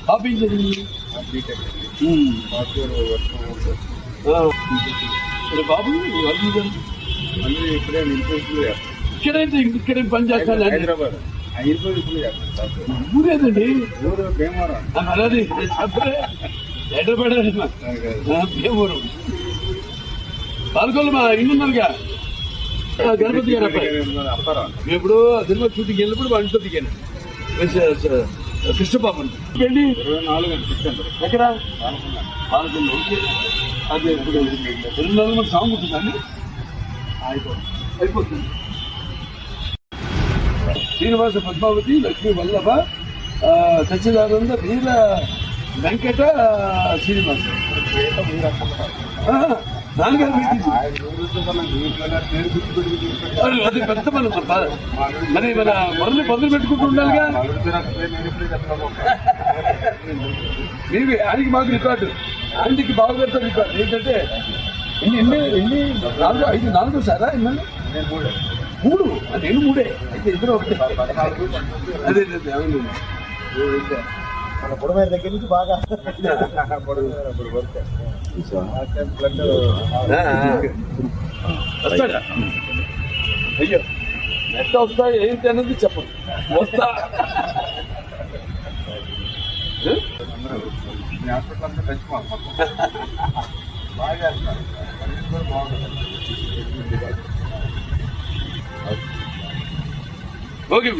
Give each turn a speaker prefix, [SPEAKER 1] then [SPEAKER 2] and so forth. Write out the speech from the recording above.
[SPEAKER 1] పాప ఏం చదివింది? బాబు ఇక్కడే పని చేస్తాను.
[SPEAKER 2] హైదరాబాద్
[SPEAKER 1] ఊరేదండి?
[SPEAKER 2] ఊరు భీమవరం.
[SPEAKER 1] అలాది హైదరాబాద్ భీమవరం. పాల్గొల్లు మా ఇల్లు ఉన్నారుగా గణపతి గారు అబ్బాయి. ఇప్పుడు సినిమా షూటింగ్ వెళ్ళినప్పుడు వాళ్ళ ఇంట్లో దిగాను. కృష్ణబాబు వెళ్ళి
[SPEAKER 2] 24 సెప్టెంబర్
[SPEAKER 1] ఎక్కడ పాల్గొల్లు. అదే ఇప్పుడు 24 మంది సాంగ్ ఉంటుందండి. అయిపోతుంది. శ్రీనివాస పద్మావతి లక్ష్మీ వల్లభ సచ్చిదానంద వీర వెంకట శ్రీనివాస నాన్నగారు అది పెద్ద మనం మరి మన మొదలు పెట్టుకుంటూ ఉండాలిగా. మీరు ఆయనకి మాకు రికార్డు, ఆయనకి బావగారితో రికార్డు ఏంటంటే ఎన్ని 4 సారా ఎన్నో 3 నేను 3 అయితే ఇద్దరు ఒకటి. అదే అవును
[SPEAKER 2] మన పొడమైన దగ్గర నుంచి బాగా
[SPEAKER 1] వస్తాడా? అయ్యో ఎట్లా వస్తా ఏంటి అనేది చెప్పండి. వస్తా
[SPEAKER 2] హాస్పిటల్ అంతా బాగా చేస్తారు.
[SPEAKER 1] ఓకే.